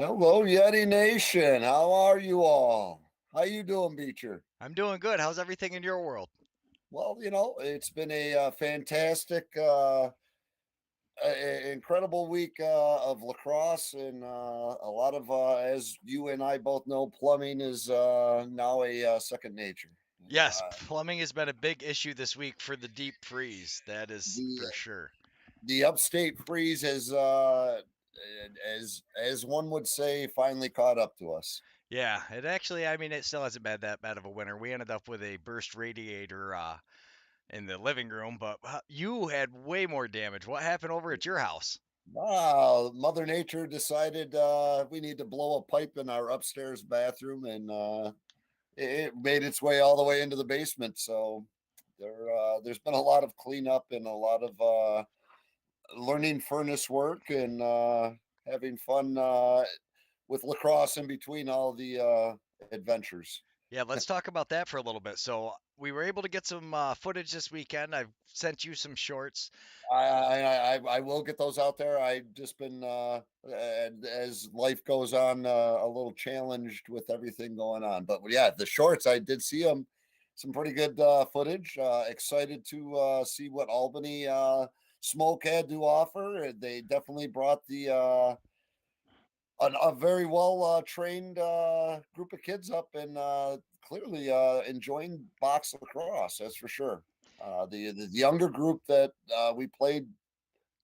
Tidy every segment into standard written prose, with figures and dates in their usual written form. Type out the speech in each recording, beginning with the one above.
Hello, Yeti Nation. How are you all? How you doing, Beecher? I'm doing good. How's everything in your world? Well, it's been a fantastic, incredible week of lacrosse, and a lot of, as you and I both know, plumbing is now a second nature. And Yes, plumbing has been a big issue this week for the deep freeze. That is the for sure. the upstate freeze has, as one would say, finally caught up to us. Yeah, it actually, I mean, it still hasn't been that bad of a winter. We ended up with a burst radiator in the living room, but you had way more damage. What happened over at your house? Wow, Mother Nature decided we need to blow a pipe in our upstairs bathroom, and it made its way all the way into the basement. So there's been a lot of cleanup and a lot of learning furnace work and having fun with lacrosse in between all the adventures. Yeah, let's talk about that for a little bit. So we were able to get some footage this weekend. I've sent you some shorts. I will get those out there. I've just been as life goes on, a little challenged with everything going on. But yeah, the shorts I did see them, some pretty good footage. Excited to see what Albany Smoke had to offer. They definitely brought the a very well trained group of kids up and clearly enjoying box lacrosse. That's for sure. The younger group that we played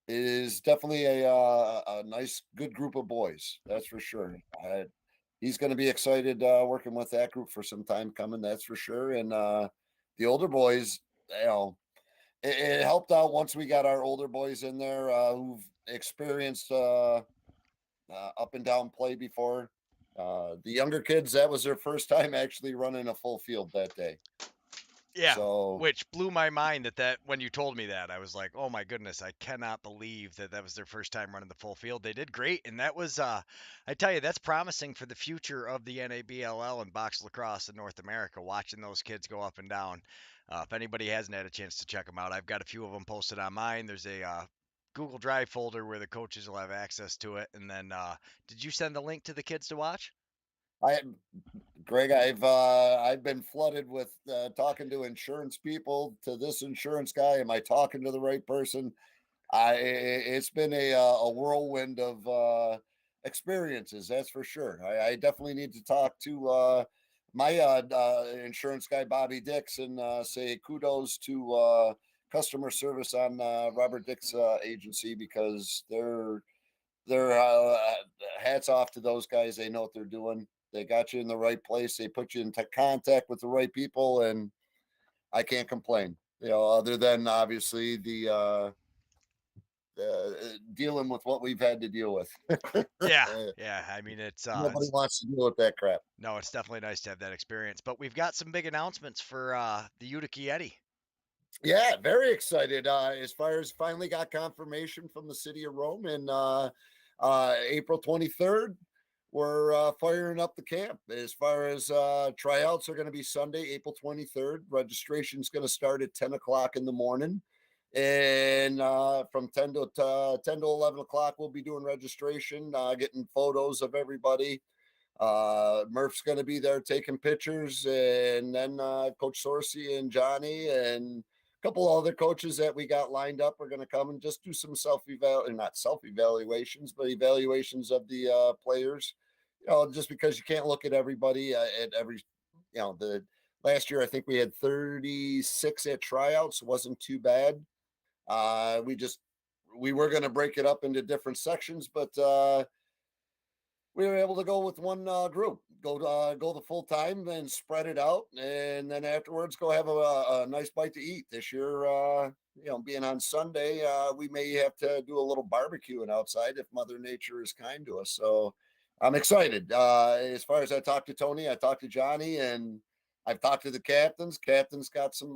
is definitely a nice, good group of boys. That's for sure. He's going to be excited working with that group for some time coming. That's for sure. And the older boys, you know, it helped out once we got our older boys in there who've experienced up and down play before. The younger kids, that was their first time actually running a full field that day. Yeah, So which blew my mind that when you told me that, I was like, "Oh my goodness, I cannot believe that was their first time running the full field." They did great, and that was I tell you, that's promising for the future of the NABLL and box lacrosse in North America, watching those kids go up and down. If anybody hasn't had a chance to check them out, I've got a few of them posted on mine. There's a Google Drive folder where the coaches will have access to it. And then did you send the link to the kids to watch? I Greg, I've been flooded with talking to insurance people, to this insurance guy. Am I talking to the right person? It's been a whirlwind of experiences, that's for sure. I definitely need to talk to my insurance guy, Bobby Dix, and say kudos to customer service on Robert Dick's agency, because they're hats off to those guys. They know what they're doing. They got you in the right place. They put you into contact with the right people, and I can't complain. Other than obviously the dealing with what we've had to deal with. Yeah, yeah. I mean, Nobody it's wants to deal with that crap. no, it's definitely nice to have that experience. But we've got some big announcements for the Utica Yeti. Yeah, very excited. As far as finally got confirmation from the city of Rome, and April 23rd, we're firing up the camp. As far as tryouts are going to be Sunday, April 23rd. Registration is going to start at 10 o'clock in the morning. And from 10 to 11 o'clock, we'll be doing registration, getting photos of everybody. Murph's going to be there taking pictures, and then Coach Sorcy and Johnny and a couple other coaches that we got lined up are going to come and just do some not self evaluations, but evaluations of the players. Just because you can't look at everybody at every, the last year I think we had 36 at tryouts. It wasn't too bad. We were going to break it up into different sections, but we were able to go with one group, go the full time, and spread it out, and then afterwards go have a nice bite to eat. This year, being on Sunday, we may have to do a little barbecuing outside if Mother Nature is kind to us. So I'm excited. As far as I talked to Tony, I talked to Johnny, and I've talked to the captains. Captains got some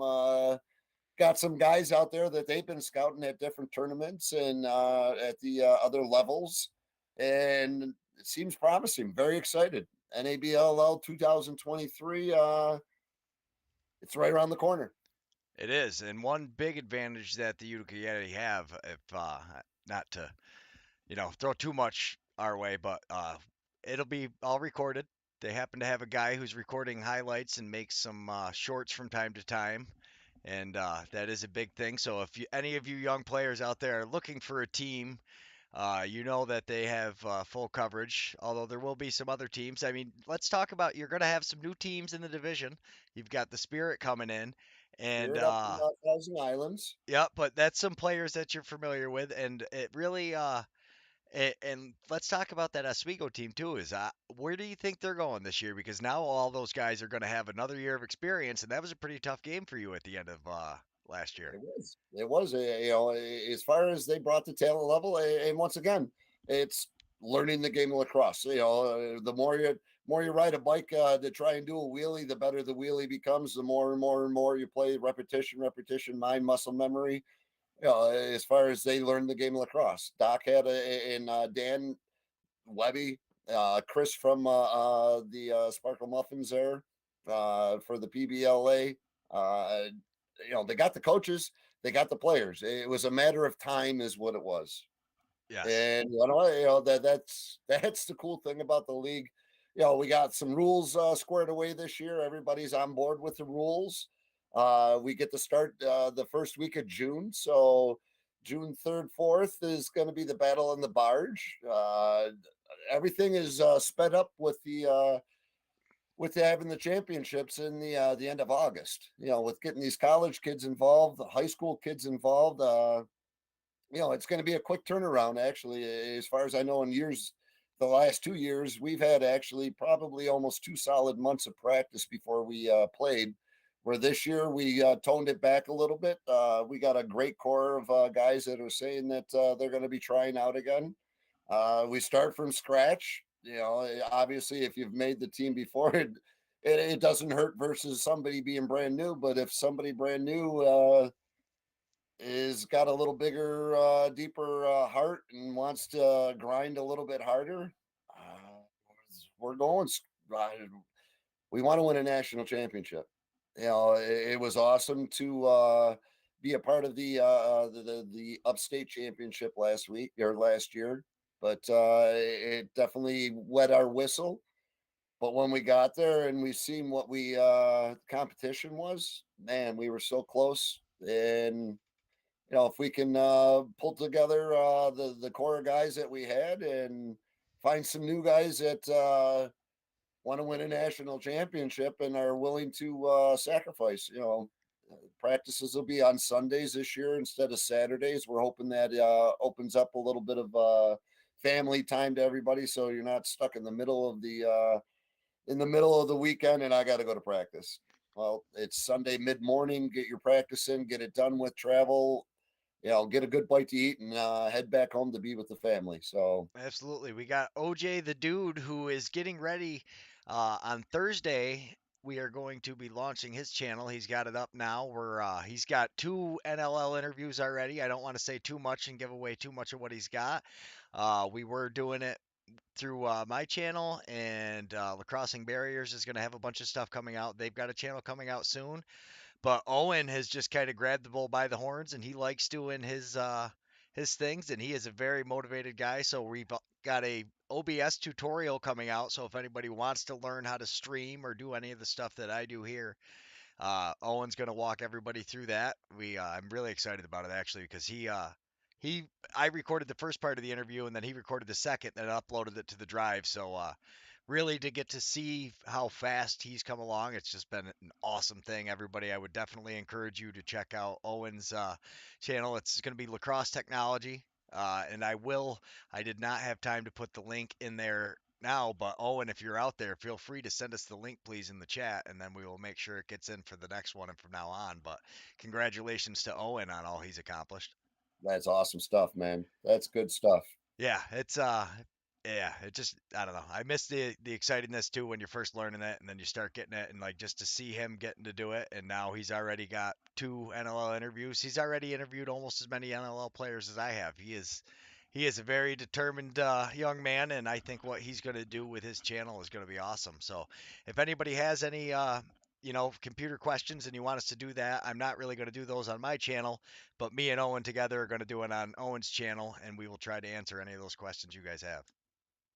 guys out there that they've been scouting at different tournaments and at the other levels, and it seems promising. Very excited. NABLL 2023. It's right around the corner. It is, and one big advantage that the Utica Yeti have, if not to throw too much our way, but it'll be all recorded. They happen to have a guy who's recording highlights and makes some shorts from time to time, and that is a big thing. So if any of you young players out there are looking for a team, you know that they have full coverage. Although there will be some other teams. I mean, let's talk about you're going to have some new teams in the division. You've got the Spirit coming in, and Spirit up in Thousand Islands. yeah, but that's some players that you're familiar with, and it really and let's talk about that Oswego team too. Is where do you think they're going this year? Because now all those guys are going to have another year of experience, and that was a pretty tough game for you at the end of last year. It was. It was. As far as they brought the talent level, and once again, it's learning the game of lacrosse. The more you ride a bike to try and do a wheelie, the better the wheelie becomes. The more and more and more you play repetition, mind, muscle memory. As far as they learned the game of lacrosse, Doc had and Dan Webby, Chris from the Sparkle Muffins there for the PBLA. Uh, they got the coaches, they got the players. It was a matter of time, is what it was. Yes. And that's the cool thing about the league. We got some rules squared away this year. Everybody's on board with the rules. We get to start the first week of June, so June 3rd, 4th is going to be the battle on the barge. Everything is sped up with having the championships in the end of August. With getting these college kids involved, the high school kids involved. It's going to be a quick turnaround. Actually, as far as I know, the last 2 years, we've had actually probably almost 2 solid months of practice before we played. Where this year we toned it back a little bit. We got a great core of guys that are saying that they're going to be trying out again. We start from scratch. Obviously, if you've made the team before, it doesn't hurt versus somebody being brand new. But if somebody brand new is got a little bigger, deeper heart and wants to grind a little bit harder, uh, we're going. Uh, we want to win a national championship. It was awesome to be a part of the upstate championship last year, but it definitely wet our whistle. But when we got there and we seen what we competition was, man, we were so close. And if we can pull together the core of guys that we had and find some new guys that want to win a national championship and are willing to sacrifice. Practices will be on Sundays this year instead of Saturdays. We're hoping that opens up a little bit of family time to everybody, so you're not stuck in the middle of the weekend and I got to go to practice. Well, it's Sunday mid morning. Get your practice in, get it done with travel. Get a good bite to eat and head back home to be with the family. So Absolutely. We got OJ the dude who is getting ready on Thursday. We are going to be launching his channel. He's got it up now. He's got 2 NLL interviews already. I don't want to say too much and give away too much of what he's got. We were doing it through my channel, and Lacrossing Barriers is going to have a bunch of stuff coming out. They've got a channel coming out soon. But Owen has just kind of grabbed the bull by the horns, and he likes doing his things, and he is a very motivated guy. So we've got a OBS tutorial coming out. So if anybody wants to learn how to stream or do any of the stuff that I do here, Owen's going to walk everybody through that. I'm really excited about it actually because he I recorded the first part of the interview and then he recorded the second and uploaded it to the drive. So really to get to see how fast he's come along, it's just been an awesome thing. Everybody, I would definitely encourage you to check out Owen's channel. It's going to be Lacrosse Technology. And I did not have time to put the link in there now, but Owen, if you're out there, feel free to send us the link, please, in the chat, and then we will make sure it gets in for the next one and from now on. But congratulations to Owen on all he's accomplished. that's awesome stuff, man. That's good stuff. Yeah, yeah, it just I don't know. I miss the excitingness too when you're first learning it and then you start getting it and like just to see him getting to do it and now he's already got 2 NLL interviews. He's already interviewed almost as many NLL players as I have. He is a very determined young man and I think what he's going to do with his channel is going to be awesome. So, if anybody has any computer questions and you want us to do that, I'm not really going to do those on my channel. But me and Owen together are going to do it on Owen's channel, and we will try to answer any of those questions you guys have.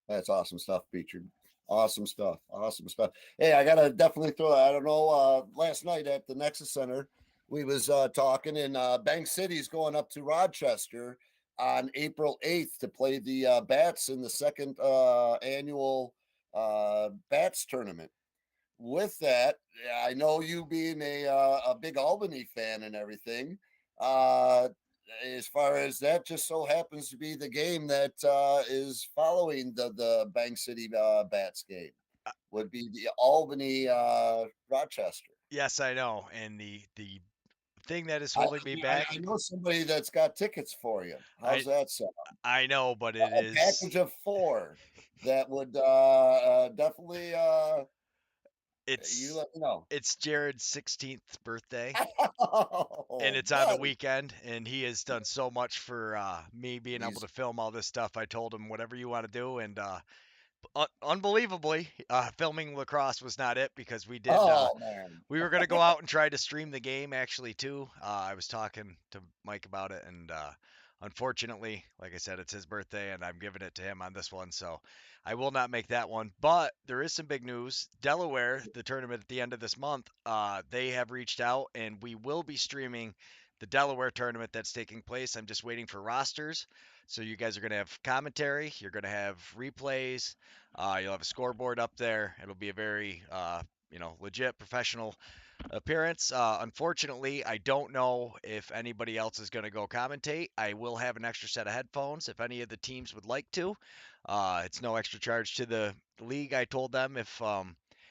That's awesome stuff, featured. Awesome stuff. Awesome stuff. Hey, I gotta definitely throw. I don't know. Last night at the Nexus Center, we was talking, and Bank City's going up to Rochester on April 8th to play the Bats in the second annual Bats tournament. With that, yeah, I know you being a big Albany fan and everything. Uh, as far as that, just so happens to be the game that is following the Bank City Bats game, Uh, would be the Albany Rochester. yes, I know. And the thing that is I, holding me back, I know somebody that's got tickets for you. How's I that sound? I know, but it A is package of four that would definitely you it's let me know. it's Jared's 16th birthday. And Oh, it's on the buddy. weekend, and he has done so much for me being able He's to film all this stuff. I told him whatever you want to do, and unbelievably, filming lacrosse was not it because we did. oh man. We were gonna go out and try to stream the game actually too. I was talking to Mike about it, and unfortunately, like I said, it's his birthday, and I'm giving it to him on this one, so I will not make that one. But there is some big news. Delaware, the tournament at the end of this month, they have reached out, and we will be streaming the Delaware tournament that's taking place. I'm just waiting for rosters. So you guys are going to have commentary. You're going to have replays. You'll have a scoreboard up there. It'll be a very legit professional appearance. Unfortunately, I don't know if anybody else is going to go commentate. I will have an extra set of headphones if any of the teams would like to. It's no extra charge to the league. I told them if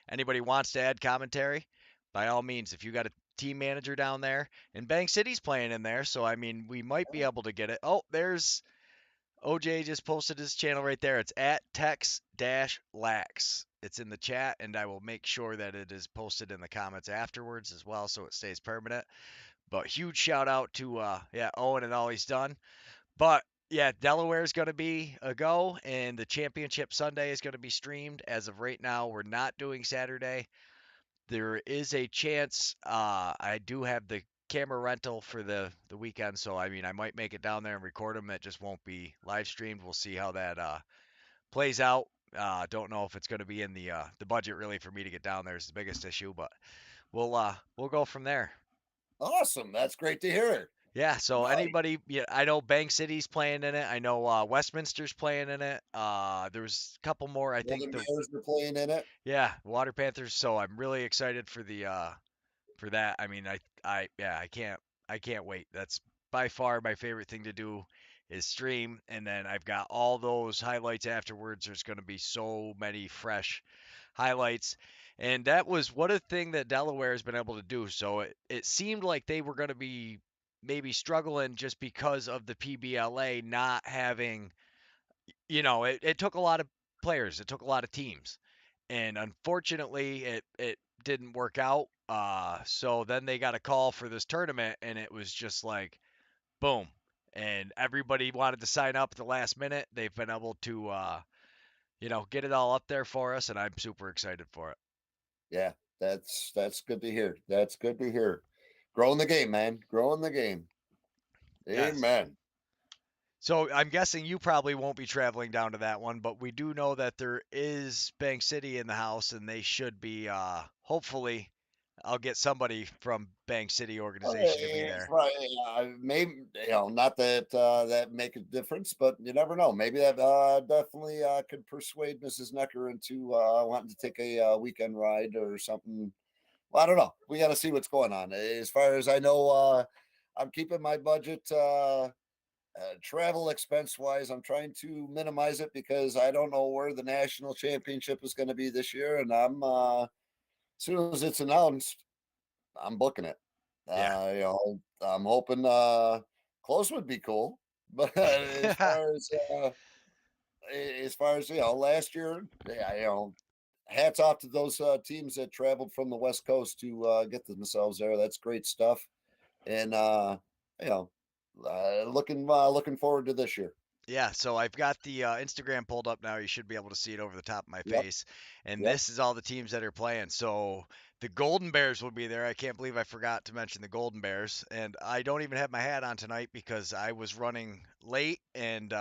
anybody wants to add commentary, by all means, if you got a team manager down there, and Bank City's playing in there, so I mean, we might be able to get it. Oh, there's OJ just posted his channel right there. It's at Tex-Lax. It's in the chat, and I will make sure that it is posted in the comments afterwards as well, so it stays permanent. But huge shout out to Owen and all he's done. But yeah, Delaware is going to be a go, and the championship Sunday is going to be streamed. As of right now, we're not doing Saturday. There is a chance. I do have the camera rental for the weekend, so I mean, I might make it down there and record them. It just won't be live streamed. We'll see how that plays out. Don't know if it's going to be in the budget really for me to get down there is the biggest issue, but we'll go from there. Awesome. That's great to hear. Yeah, so Nice. anybody, yeah, I know Bank City's playing in it. I know Westminster's playing in it. There's a couple more. I think Golden Bears are playing in it. yeah, Water Panthers. So I'm really excited for the for that. I mean, yeah, I can't wait. That's by far my favorite thing to do is stream, and then I've got all those highlights afterwards. There's going to be so many fresh highlights. And that was what a thing that Delaware has been able to do. So it seemed like they were going to be maybe struggling just because of the PBLA not having, it took a lot of players, it took a lot of teams. And unfortunately, it didn't work out. So then they got a call for this tournament, and it was just like, boom. And everybody wanted to sign up at the last minute. They've been able to, get it all up there for us, and I'm super excited for it. Yeah, that's good to hear. That's good to hear. Growing the game, man. Growing the game. Yes. Amen. So I'm guessing you probably won't be traveling down to that one, but we do know that there is Bank City in the house, and they should be. Hopefully, I'll get somebody from Bank City organization to be It's there. right. Maybe not that that make a difference, but you never know. Maybe that definitely could persuade Mrs. Necker into wanting to take a weekend ride or something. Well, I don't know. We got to see what's going on. As far as I know, I'm keeping my budget travel expense wise. I'm trying to minimize it because I don't know where the national championship is going to be this year, and I'm as soon as it's announced, I'm booking it. Yeah. I'm hoping close would be cool, but as far as last year, yeah, hats off to those teams that traveled from the West Coast to get themselves there. That's great stuff, and you know, looking forward to this year. Yeah, so I've got the Instagram pulled up now. You should be able to see it over the top of my Yep, face. And yep. this is all the teams that are playing. So the Golden Bears will be there. I can't believe I forgot to mention the Golden Bears. And I don't even have my hat on tonight because I was running late and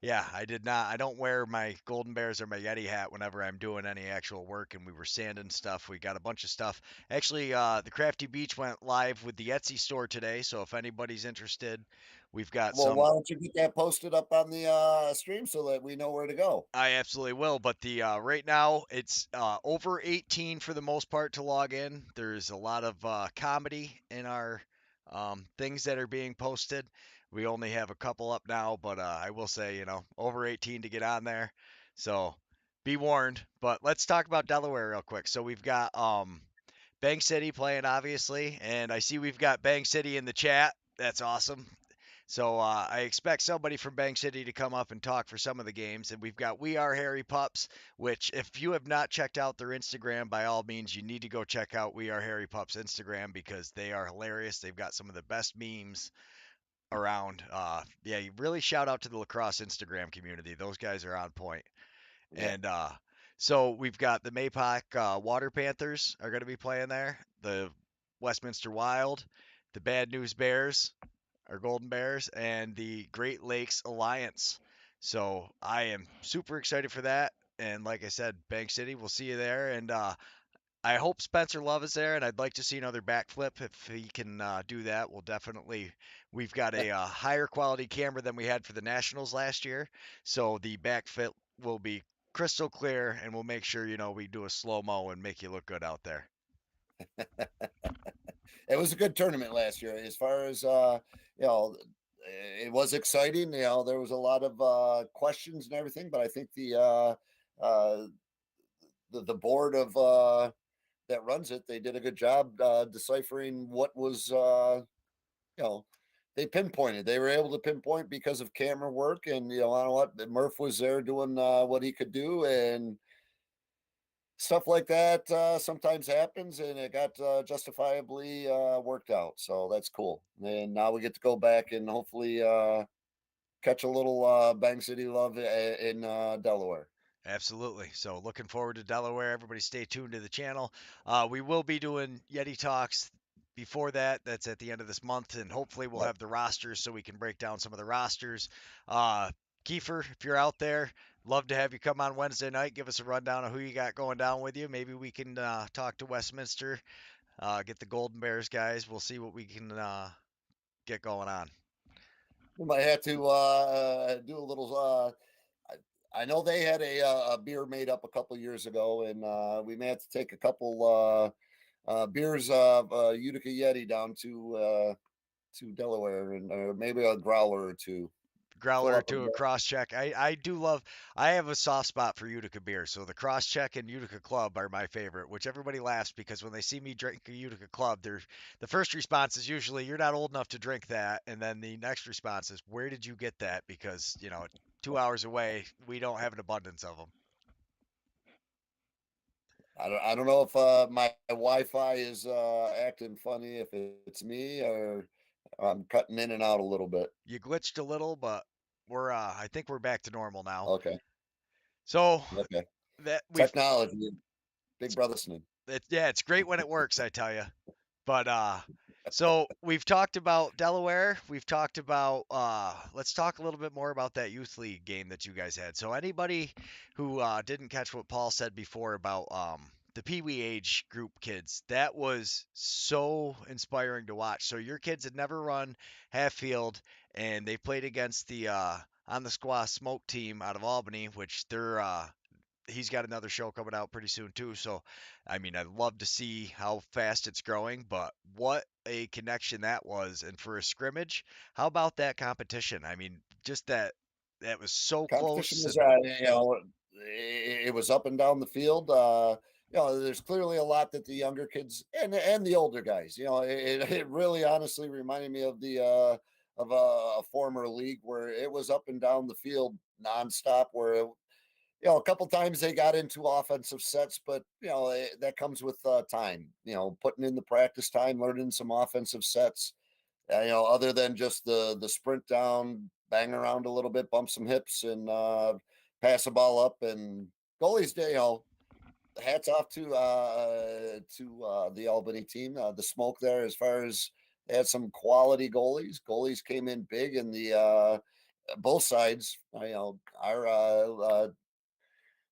Yeah, I did not. I don't wear my Golden Bears or my Yeti hat whenever I'm doing any actual work, and we were sanding stuff. We got a bunch of stuff. Actually, the Crafty Beach went live with the Etsy store today, so if anybody's interested, we've got Well, why some. don't you get that posted up on the stream so that we know where to go? I absolutely will, but the right now it's over 18 for the most part to log in. There's a lot of comedy in our things that are being posted. We only have a couple up now, but I will say, over 18 to get on there. So be warned. But let's talk about Delaware real quick. So we've got Bank City playing, obviously, and I see we've got Bank City in the chat. That's awesome. So I expect somebody from Bank City to come up and talk for some of the games. And we've got We Are Harry Pups, which if you have not checked out their Instagram, by all means, you need to go check out We Are Harry Pups Instagram because they are hilarious. They've got some of the best memes around. Yeah, you really shout out to the Lacrosse Instagram community. Those guys are on point. Yeah. And so we've got the Mapoc Water Panthers are going to be playing there. The Westminster Wild, the Bad News Bears, our Golden Bears, and the Great Lakes Alliance. So I am super excited for that. And like I said, Bank City, we'll see you there. And I hope Spencer Love is there, and I'd like to see another backflip if he can do that. We'll definitely. We've got a higher quality camera than we had for the Nationals last year, so the backflip will be crystal clear, and we'll make sure we do a slow mo and make you look good out there. It was a good tournament last year as far as you know it was exciting. There was a lot of questions and everything, but I think uh the board of that runs it, they did a good job deciphering what was you know they pinpointed. They were able to pinpoint because of camera work, and I know what Murph was there doing what he could do, and stuff like that sometimes happens, and it got justifiably worked out. So that's cool. And now we get to go back and hopefully catch a little Bang City love in Delaware. Absolutely. So looking forward to Delaware. Everybody stay tuned to the channel. We will be doing Yeti Talks before that. That's at the end of this month, and hopefully we'll Yep. have the rosters so we can break down some of the rosters. Uh, Kiefer, if you're out there, love to have you come on Wednesday night. Give us a rundown of who you got going down with you. Maybe we can talk to Westminster, get the Golden Bears guys. We'll see what we can get going on. We might have to do a little. I know they had a beer made up a couple years ago, and we may have to take a couple beers of Utica Yeti down to Delaware, and maybe a growler or two. Fill Growler up a to a cross check. I do love. I have a soft spot for Utica beer, so the cross check and Utica Club are my favorite. Which everybody laughs because when they see me drink a Utica Club, the first response is usually "You're not old enough to drink that," and then the next response is "Where did you get that?" Because 2 hours away, we don't have an abundance of them. I don't know if my Wi-Fi is acting funny, if it's me or I'm cutting in and out a little bit. You glitched a little, but we're I think we're back to normal now. Okay, So okay. that we've Technology, Big Brother listening. yeah, it's great when it works, I tell you. But so we've talked about Delaware. We've talked about let's talk a little bit more about that youth league game that you guys had. So anybody who didn't catch what Paul said before about the Pee Wee age group kids, that was so inspiring to watch. So your kids had never run half field, and they played against the on the squash smoke team out of Albany, which they're he's got another show coming out pretty soon too. So, I mean, I'd love to see how fast it's growing, but what a connection that was. And for a scrimmage, how about that competition? I mean, just that was so Competition close was, and it was up and down the field. There's clearly a lot that the younger kids and the older guys, it really honestly reminded me of the of a former league where it was up and down the field nonstop. Where a couple times they got into offensive sets, but that comes with time. Putting in the practice time, learning some offensive sets. Other than just the sprint down, bang around a little bit, bump some hips, and pass the ball up. And goalies, hats off to the Albany team. The smoke there, as far as they had some quality goalies. Goalies came in big, and both sides. Our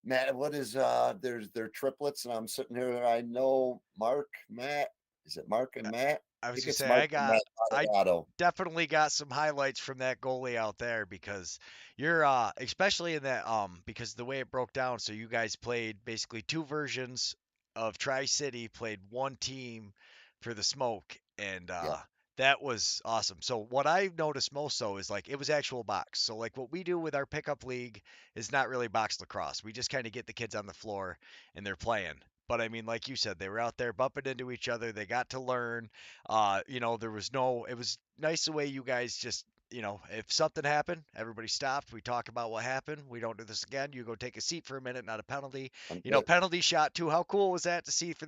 Matt, what is there's they're triplets, and I'm sitting here. I know Mark, Matt. Is it Mark and Matt? I I was think gonna it's say Mark and Matt I Moderato. definitely got some highlights from that goalie out there because you're especially in that because the way it broke down, so you guys played basically two versions of Tri-City, played one team for the smoke, and Yeah, that was awesome. So what I noticed most so is like it was actual box. So like what we do with our pickup league is not really box lacrosse. We just kind of get the kids on the floor and they're playing. But I mean, like you said, they were out there bumping into each other. They got to learn. There was no, it was nice the way you guys just, if something happened, everybody stopped. We talk about what happened. We don't do this again. You go take a seat for a minute, not a penalty. I'm good. Penalty shot too. How cool was that to see for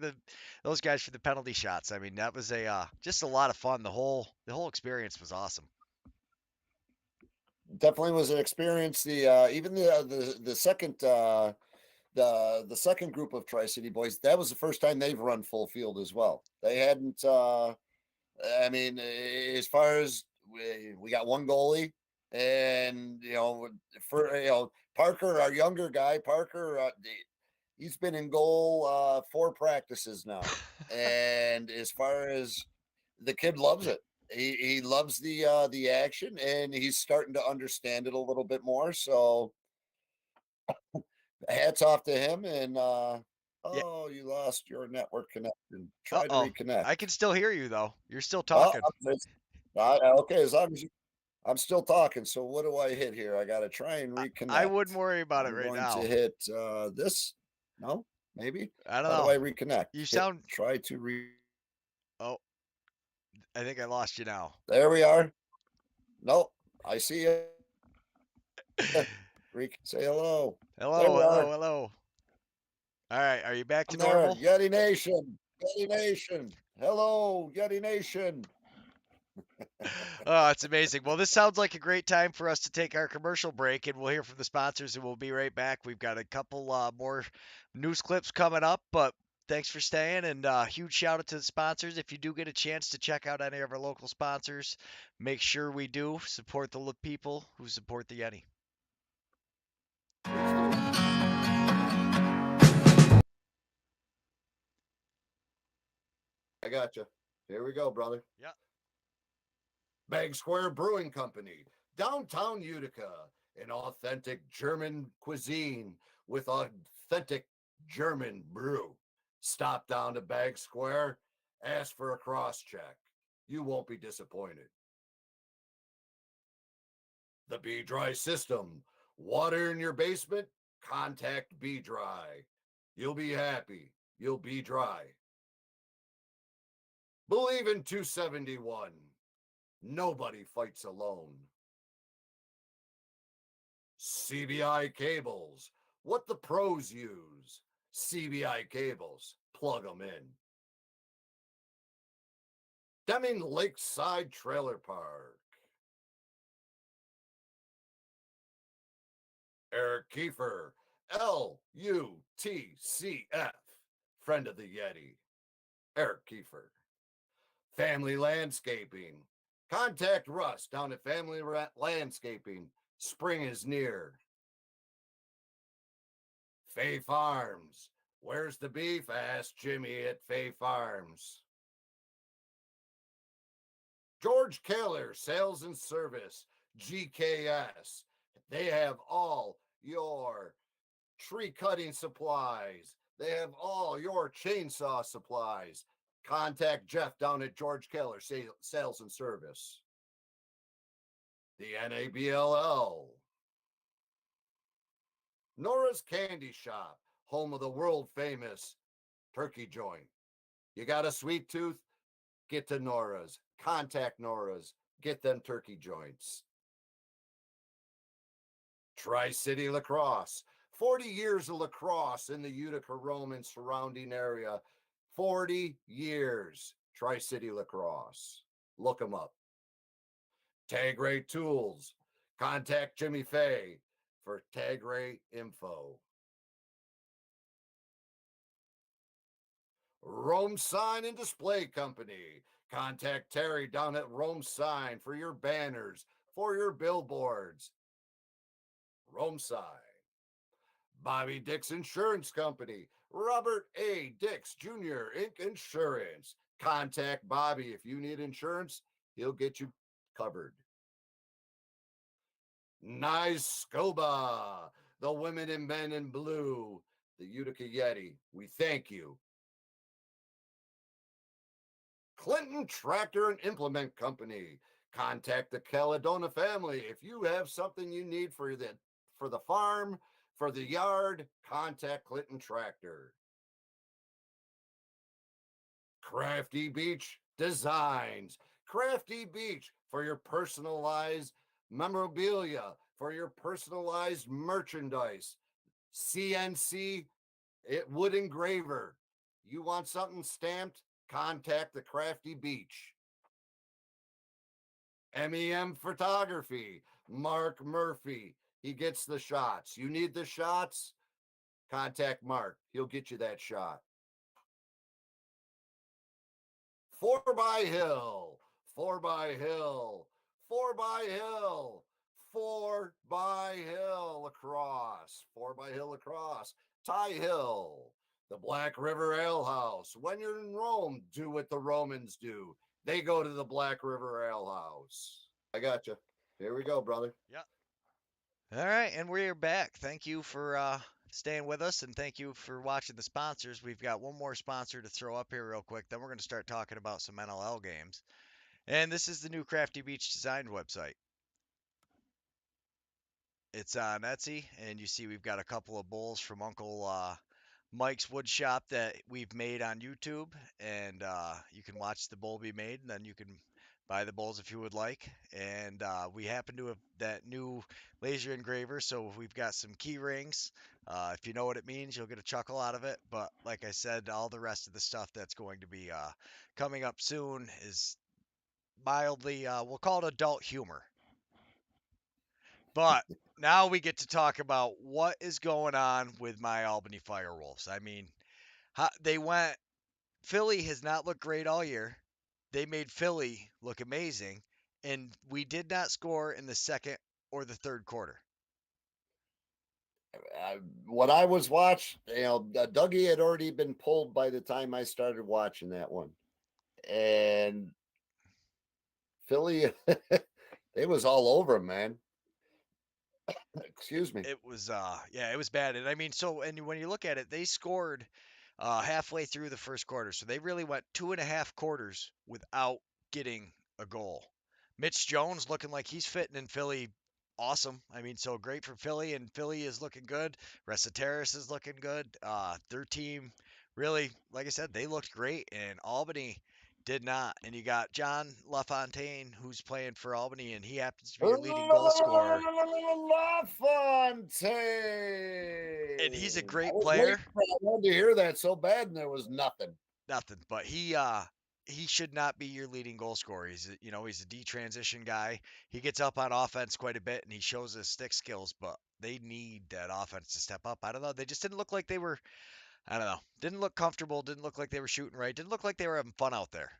those guys for the penalty shots? I mean, that was a just a lot of fun. The whole experience was awesome. Definitely was an experience. The even the second the second group of Tri City boys, that was the first time they've run full field as well. They hadn't. I mean, as far as we got one goalie, and for Parker, our younger guy, Parker, he's been in goal 4 practices now, and as far as the kid loves it. He loves the action, and he's starting to understand it a little bit more. So hats off to him. And Yeah. oh, you lost your network connection. Uh Try to oh. reconnect. I can still hear you though. You're still Oh, talking. okay. As long as I'm still talking. So what do I hit here? I got to try and I reconnect. wouldn't worry about it I'm right going to now. hit this. No, maybe. I don't How do know. I reconnect? You Hit sound. try to re. Oh, I think I lost you now. There we are. Nope. I see you. Say hello. There Hello, we are. hello, hello. All right, are you back to I'm there. normal? Yeti Nation. Yeti Nation. Hello, Yeti Nation. Oh, it's amazing. Well, this sounds like a great time for us to take our commercial break, and we'll hear from the sponsors, and we'll be right back. We've got a couple more news clips coming up, but thanks for staying, and huge shout out to the sponsors. If you do get a chance to check out any of our local sponsors, make sure we do support the people who support the Yeti. I got you. Here we go, brother. Yeah. Bag Square Brewing Company, downtown Utica, an authentic German cuisine with authentic German brew. Stop down to Bag Square, ask for a cross check. You won't be disappointed. The Be Dry System. Water in your basement? Contact Be Dry. You'll be happy. You'll be dry. Believe in 271. Nobody fights alone. CBI cables. What the pros use. CBI cables. Plug them in. Deming Lakeside Trailer Park. Eric Kiefer. LUTCF. Friend of the Yeti. Eric Kiefer. Family Landscaping. Contact Russ down at Family Landscaping. Spring is near. Fay Farms. Where's the beef? Asked Jimmy at Fay Farms. George Keller Sales and Service, GKS. They have all your tree cutting supplies. They have all your chainsaw supplies. Contact Jeff down at George Keller Sales and Service. The NABLL. Nora's Candy Shop, home of the world famous turkey joint. You got a sweet tooth? Get to Nora's. Contact Nora's. Get them turkey joints. Tri-City Lacrosse. 40 years of lacrosse in the Utica, Rome, and surrounding area. 40 years. Tri-City Lacrosse. Look them up. Tag Ray Tools. Contact Jimmy Fay for Tag Ray info. Rome Sign and Display Company. Contact Terry down at Rome Sign for your banners, for your billboards. Romeside. Bobby Dix Insurance Company, Robert A. Dix Jr. Inc. Insurance. Contact Bobby if you need insurance. He'll get you covered. Nice Scuba, the women and men in blue, the Utica Yeti. We thank you. Clinton Tractor and Implement Company. Contact the Caledona family if you have something you need for the farm, for the yard. Contact Clinton Tractor. Crafty Beach Designs. Crafty Beach for your personalized memorabilia, for your personalized merchandise. CNC wood engraver. You want something stamped? Contact the Crafty Beach. MEM Photography. Mark Murphy. He gets the shots. You need the shots? Contact Mark. He'll get you that shot. 4x Hill. 4x Hill. 4x Hill. 4x Hill Lacrosse. 4x Hill Lacrosse. Ty Hill. The Black River Ale House. When you're in Rome, do what the Romans do. They go to the Black River Ale House. I got you. Here we go, brother. Yeah. All right, and we're back. Thank you for staying with us, and thank you for watching the sponsors. We've got one more sponsor to throw up here real quick. Then we're going to start talking about some NLL games. And this is the new Crafty Beach Design website. It's on Etsy, and you see we've got a couple of bowls from Uncle Mike's Wood Shop that we've made on YouTube, and you can watch the bowl be made, and then you can buy the bowls if you would like. And we happen to have that new laser engraver, so we've got some key rings. If you know what it means, you'll get a chuckle out of it. But like I said, all the rest of the stuff that's going to be coming up soon is mildly, we'll call it adult humor. But now we get to talk about what is going on with my Albany Firewolves. I mean, they went. Philly has not looked great all year. They made Philly look amazing, and we did not score in the second or the third quarter. What I was watching, Dougie had already been pulled by the time I started watching that one. And Philly, it was all over him, man. Excuse me. It was, it was bad. And I mean, and when you look at it, they scored halfway through the first quarter. So they really went 2.5 quarters without getting a goal. Mitch Jones looking like he's fitting in Philly. Awesome. I mean, so great for Philly, and Philly is looking good. Terrace is looking good. Their team really, like I said, they looked great, and Albany did not. And you got John LaFontaine, who's playing for Albany, and he happens to be your leading goal scorer. LaFontaine. And he's a great I player. wanted to hear that so bad, and there was nothing. Nothing, but he should not be your leading goal scorer. He's a D transition guy. He gets up on offense quite a bit, and he shows his stick skills. But they need that offense to step up. I don't know. They just didn't look like they were. I don't know. Didn't look comfortable. Didn't look like they were shooting right. Didn't look like they were having fun out there.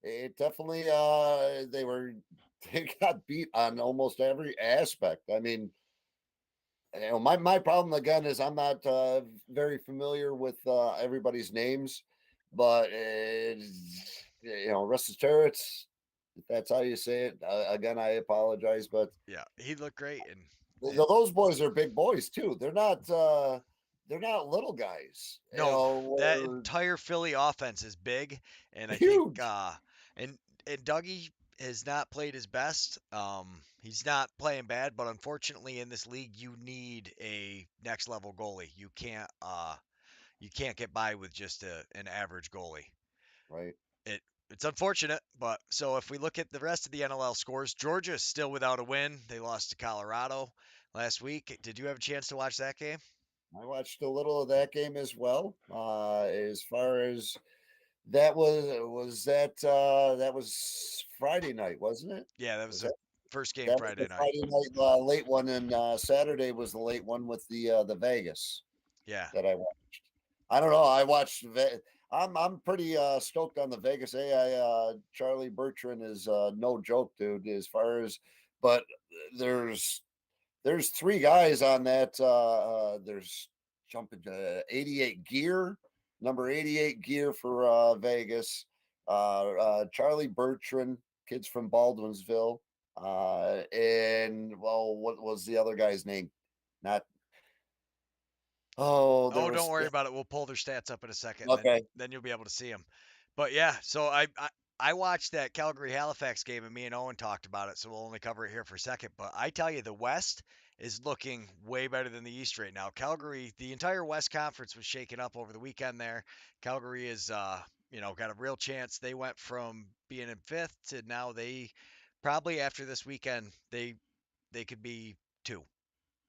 It definitely they got beat on almost every aspect. I mean, my problem again is I'm not very familiar with everybody's names, but Terrace, if that's how you say it. Again, I apologize, but yeah, he looked great, and those boys are big boys too. They're not little guys. No, that entire Philly offense is big, and I huge. think and Dougie has not played his best. He's not playing bad, but unfortunately in this league you need a next level goalie. You can't get by with just an average goalie. Right. It's unfortunate, but so if we look at the rest of the NLL scores, Georgia is still without a win. They lost to Colorado last week. Did you have a chance to watch that game? I watched a little of that game as well. As far as that was Friday night, wasn't it? Yeah, that was the first game that Friday was the night. Friday night late one, and Saturday was the late one with the Vegas. Yeah. That I watched. I don't know. I watched. I'm pretty stoked on the Vegas AI. Charlie Bertrand is no joke, dude. As far as, but there's there's 3 guys on that, there's jumping to 88 gear, number 88 gear for, Vegas, Charlie Bertrand, kids from Baldwinsville, and, well, what was the other guy's name? Not oh, there Oh, don't was worry yeah, about it. We'll pull their stats up in a second, and okay, then you'll be able to see them. But yeah, so I watched that Calgary Halifax game, and me and Owen talked about it. So we'll only cover it here for a second. But I tell you, the West is looking way better than the East right now. Calgary, the entire West Conference was shaken up over the weekend. There, Calgary is got a real chance. They went from being in fifth to now they probably after this weekend they could be two.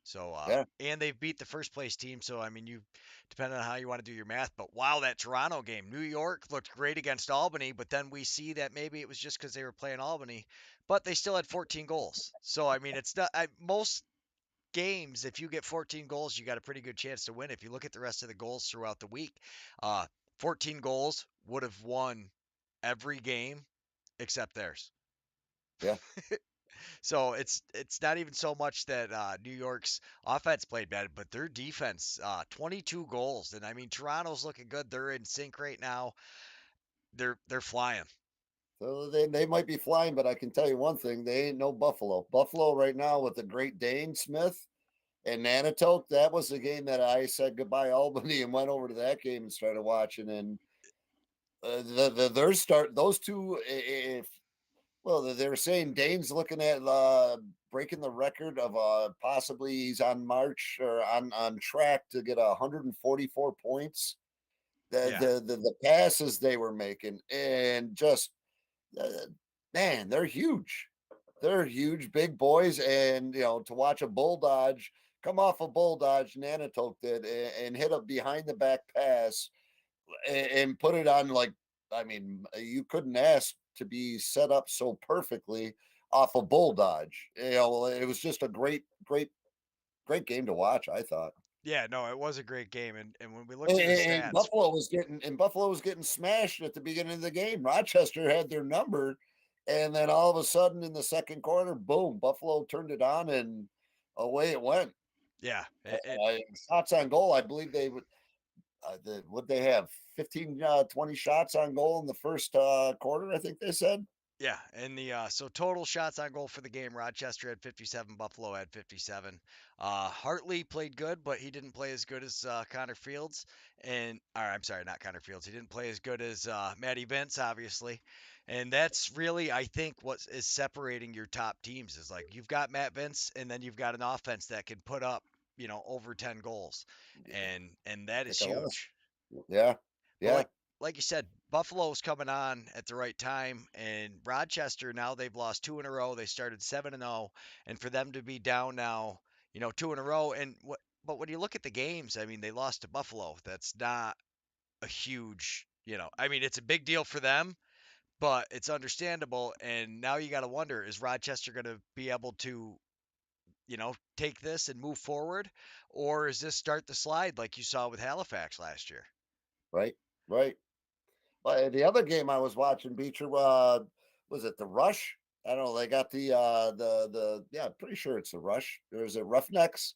So, yeah, and they've beat the first place team. So, I mean, you depending on how you want to do your math, but wow, that Toronto game, New York looked great against Albany, but then we see that maybe it was just because they were playing Albany, but they still had 14 goals. So, I mean, it's not most games. If you get 14 goals, you got a pretty good chance to win. If you look at the rest of the goals throughout the week, uh, 14 goals would have won every game except theirs. yeah. So it's not even so much that New York's offense played bad, but their defense, 22 goals, and I mean Toronto's looking good. They're in sync right now. They're flying. So they might be flying, but I can tell you one thing: they ain't no Buffalo. Buffalo right now with the Great Dane Smith and Nanticoke. That was the game that I said goodbye Albany and went over to that game and started watching. And their start those two. If well, they're saying Dane's looking at breaking the record of possibly he's on march or on track to get 144 points. Yeah, The passes they were making and just uh, man, they're huge. They're huge, big boys, and to watch a bull dodge come off a bull dodge, Nanticoke did, and hit a behind the back pass and put it on like, I mean, you couldn't ask to be set up so perfectly off a bull dodge. It was just a great game to watch. I thought. yeah, no, it was a great game, and when we look through the And stats, Buffalo was getting smashed at the beginning of the game. Rochester had their number, and then all of a sudden in the second quarter, boom, Buffalo turned it on, and away it went. yeah, Shots on goal, I believe they would. Would they have 15, 20 shots on goal in the first quarter? I think they said. yeah, and the so total shots on goal for the game, Rochester had 57, Buffalo had 57. Hartley played good, but he didn't play as good as Connor Fields, or I'm sorry, not Connor Fields. He didn't play as good as Matty Vince, obviously, and that's really I think what is separating your top teams is like you've got Matt Vince, and then you've got an offense that can put up over 10 goals, Yeah, and that is pick a list. huge. Yeah, But yeah, like you said, Buffalo's coming on at the right time, and Rochester now they've lost two in a row. They started 7-0, and for them to be down now, two in a row. And what? But when you look at the games, I mean, they lost to Buffalo. That's not a huge, I mean, it's a big deal for them, but it's understandable. And now you got to wonder: is Rochester going to be able to, take this and move forward, or is this start the slide like you saw with Halifax last year? right, right. The other game I was watching, Beecher, was it the Rush? I don't know. They got the yeah, pretty sure it's the Rush. Or is it Roughnecks?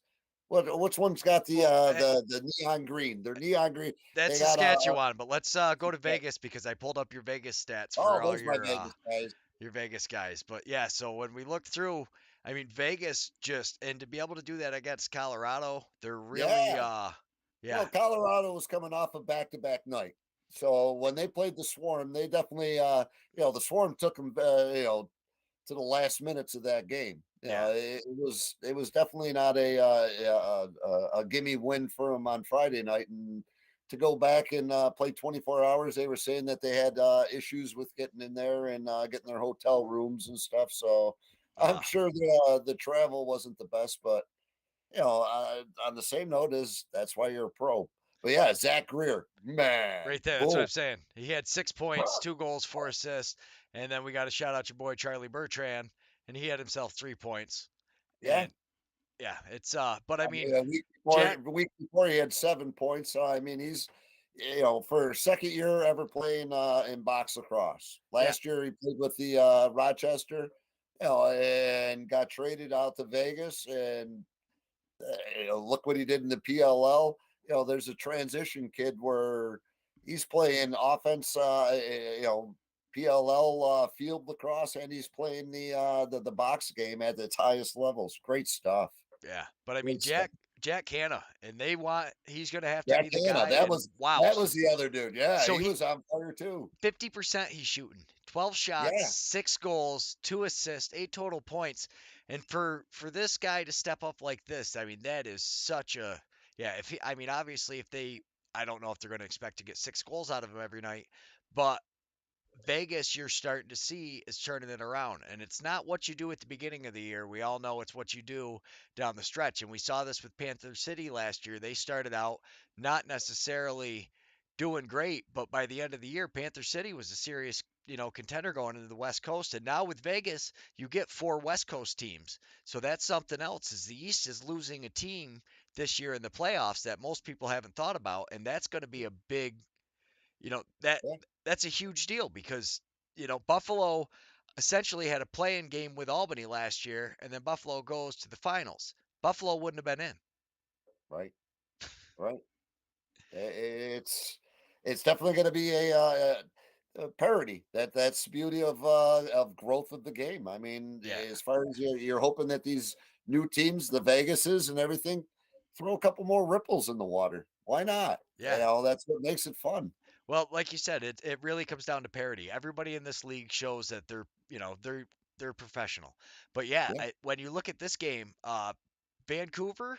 Which one's got the Well, the neon green? They're neon green. that's They got Saskatchewan, but let's go to Vegas because I pulled up your Vegas stats oh, for all there's my Vegas guys. your Vegas guys. But yeah, so when we look through, I mean Vegas just and to be able to do that against Colorado, they're really Yeah. yeah, Well, Colorado was coming off a back-to-back night. So when they played the Swarm, they definitely the Swarm took them to the last minutes of that game. yeah, It was definitely not a gimme win for them on Friday night, and to go back and play 24 hours, they were saying that they had issues with getting in there and getting their hotel rooms and stuff. So I'm uh, sure the travel wasn't the best, but on the same note is that's why you're a pro. But yeah, Zach Greer, man, right there. That's what boom, I'm saying. He had 6 points, 2 goals, 4 assists, and then we got to shout out your boy Charlie Bertrand, and he had himself 3 points. yeah. And yeah, it's but I I mean mean, Jack, a week before he had 7 points. So I mean, he's for second year ever playing in box lacrosse. yeah, Last year he played with the Rochester. and got traded out to Vegas, and look what he did in the PLL. There's a transition kid where he's playing offense, PLL field lacrosse, and he's playing the box game at its highest levels. Great stuff. Yeah, but I mean Great stuff. Jack Hanna, and he's going to have to Jack be the Hanna, guy. And wow, that was the other dude. Yeah, so he he was on fire too. 50% he's shooting, 12 shots, Yeah, 6 goals, 2 assists, 8 total points, and for this guy to step up like this, I mean that is such a yeah. If he, I mean obviously if they, I don't know if they're going to expect to get 6 goals out of him every night, but Vegas, you're starting to see is turning it around. And it's not what you do at the beginning of the year. We all know it's what you do down the stretch. And we saw this with Panther City last year. They started out not necessarily doing great, but by the end of the year, Panther City was a serious, contender going into the West Coast. And now with Vegas, you get 4 West Coast teams. So that's something else. Is the East is losing a team this year in the playoffs that most people haven't thought about, and that's going to be a big you know, that yeah, that's a huge deal because, Buffalo essentially had a play-in game with Albany last year, and then Buffalo goes to the finals. Buffalo wouldn't have been in. right, right. It's definitely going to be a parody. That's the beauty of growth of the game. I mean, Yeah, as far as you're hoping that these new teams, the Vegases and everything, throw a couple more ripples in the water. Why not? yeah. That's what makes it fun. Well, like you said, it really comes down to parity. Everybody in this league shows that they're professional. But yeah, Yeah, when you look at this game, Vancouver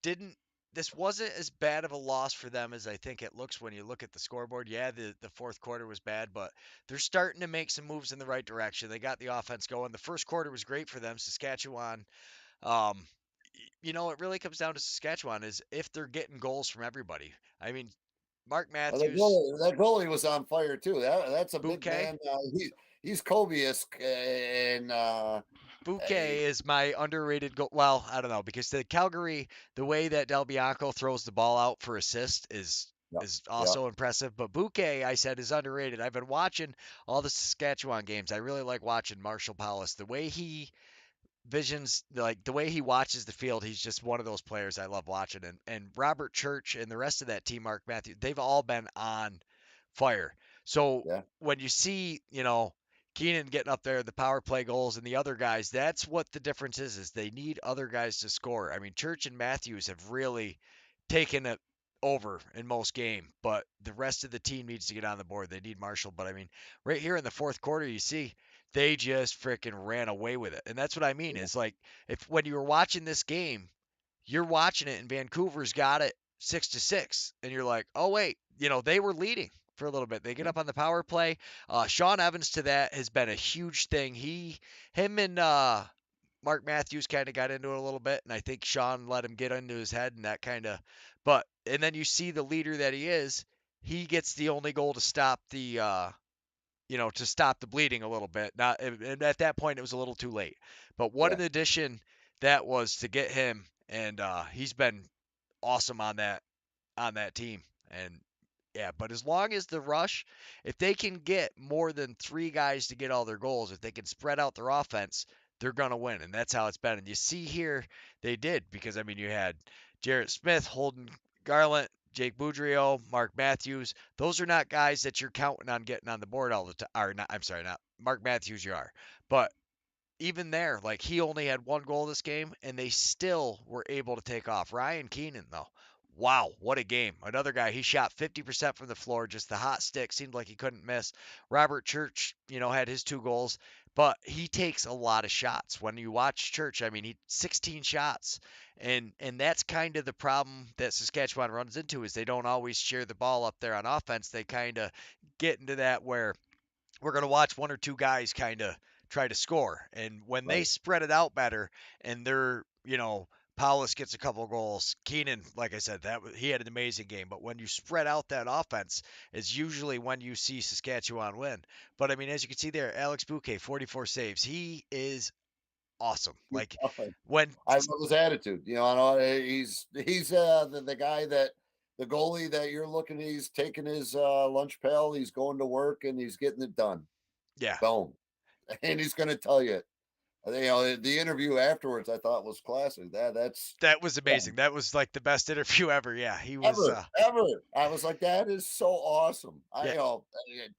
didn't this wasn't as bad of a loss for them as I think it looks when you look at the scoreboard. Yeah, the fourth quarter was bad, but they're starting to make some moves in the right direction. They got the offense going. The first quarter was great for them. Saskatchewan, um, it really comes down to Saskatchewan is if they're getting goals from everybody. I mean, Mark well, Matthews, that goalie was on fire too. That's a big Bouquet. man. He's Kobe-esque, and Bouquet is my underrated goal. Well, I don't know because the Calgary, the way that Del Bianco throws the ball out for assist yeah, is yeah, also impressive. But Bouquet, I said, is underrated. I've been watching all the Saskatchewan games. I really like watching Marshall Paulus. The way he visions, like the way he watches the field, he's just one of those players I love watching. And Robert Church and the rest of that team, Mark Matthews, they've all been on fire. So yeah, when you see, Keenan getting up there, the power play goals, and the other guys, that's what the difference is they need other guys to score. I mean, Church and Matthews have really taken it over in most game, but the rest of the team needs to get on the board. They need Marshall, but I mean, right here in the fourth quarter, you see they just freaking ran away with it. And that's what I mean yeah, is like if when you were watching this game, you're watching it and Vancouver's got it 6-6 and you're like, "Oh wait, they were leading for a little bit. They get yeah, up on the power play. Sean Evans to that has been a huge thing. Him and Mark Matthews kind of got into it a little bit, and I think Sean let him get into his head, and that kind of. But and then you see the leader that he is. He gets the only goal to stop the bleeding a little bit. Not and at that point it was a little too late. But what yeah. an addition that was to get him, and he's been awesome on that team. And yeah, but as long as the rush, if they can get more than 3 guys to get all their goals, if they can spread out their offense, they're gonna win, and that's how it's been. And you see here, they did because I mean you had Jarrett Smith, Holden Garland, Jake Boudreau, Mark Matthews. Those are not guys that you're counting on getting on the board all the time. Or not, I'm sorry, not Mark Matthews. You are, but even there, like he only had 1 goal this game, and they still were able to take off. Ryan Keenan, though, wow, what a game! Another guy, he shot 50% from the floor, just the hot stick, seemed like he couldn't miss. Robert Church, had his 2 goals, but he takes a lot of shots. When you watch Church, I mean, he 16 shots, and that's kind of the problem that Saskatchewan runs into is they don't always share the ball up there on offense. They kind of get into that where we're going to watch 1 or 2 guys kind of try to score. And when they Right. spread it out better and they're, Paulus gets a couple goals. Keenan, like I said, he had an amazing game. But when you spread out that offense, is usually when you see Saskatchewan win. But I mean, as you can see there, Alex Bouquet, 44 saves. He is awesome. Like when, I love his attitude. I know he's the guy that the goalie that you're looking. He's taking his lunch pail. He's going to work and he's getting it done. yeah, Boom, and he's going to tell you it. The interview afterwards I thought was classic. That's That was yeah, amazing. That was like the best interview ever. Yeah, he was. ever. I was like, that is so awesome. Yeah,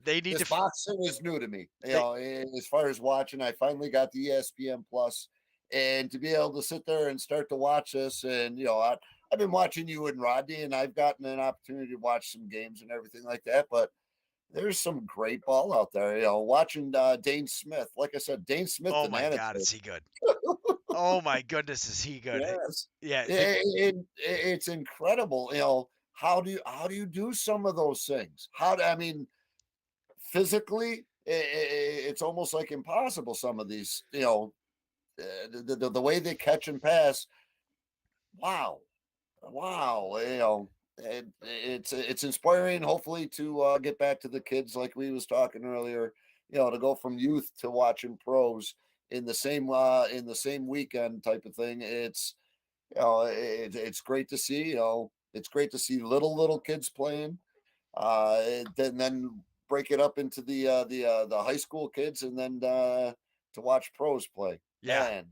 they need to. This boxing is new to me. They As far as watching, I finally got the ESPN Plus, and to be able to sit there and start to watch this, and I've been watching you and Rodney, and I've gotten an opportunity to watch some games and everything like that. But there's some great ball out there. Watching Dane Smith, like I said, Dane Smith, Oh the my God, Manitoba. is he good? Oh my goodness, is he good? Yes. Yeah, It's incredible, how do you do some of those things? I mean, physically, it's almost like impossible, some of these, the way they catch and pass. Wow. Wow, it's inspiring, hopefully, to, get back to the kids like we was talking earlier, to go from youth to watching pros in the same weekend type of thing. It's great to see. It's great to see little kids playing. Then break it up into the high school kids, and then to watch pros play. yeah.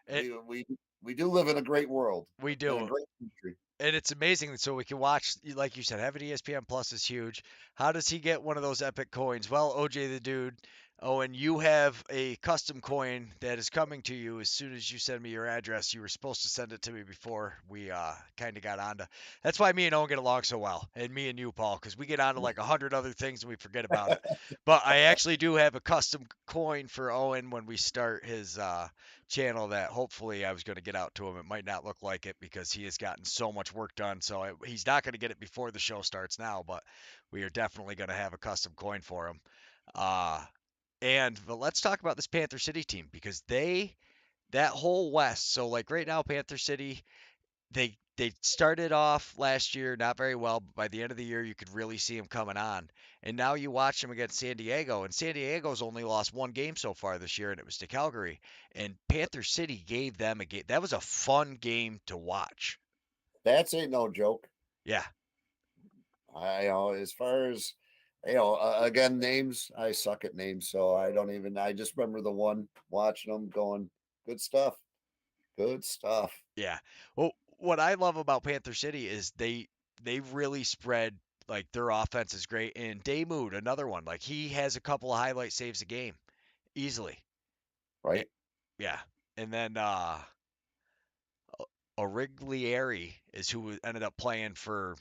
Man, It, we do live in a great world we and a do. great country. And it's amazing. So we can watch, like you said, having ESPN Plus is huge. How does he get one of those epic coins? Well, OJ the dude. Oh, and you have a custom coin that is coming to you as soon as you send me your address. You were supposed to send it to me before we kind of got onto. That's why me and Owen get along so well, and me and you, Paul, because we get onto like 100 other things and we forget about it. But I actually do have a custom coin for Owen when we start his channel that hopefully I was going to get out to him. It might not look like it because he has gotten so much work done. So he's not going to get it before the show starts now, but we are definitely going to have a custom coin for him. Uh, but let's talk about this Panther City team because that whole West. So like right now, Panther City, they started off last year not very well, but by the end of the year you could really see them coming on. And now you watch them against San Diego, and San Diego's only lost one game so far this year, and it was to Calgary. And Panther City gave them a game. That was a fun game to watch. That's ain't no joke. Yeah, As far as again, names. I suck at names, so I don't even. I just remember the one watching them, going, "Good stuff, good stuff." yeah. Well, what I love about Panther City is they really spread like their offense is great. And Damoud, another one, like he has a couple of highlight saves a game easily. Eh, Right? yeah. And then Origlieri is who ended up playing for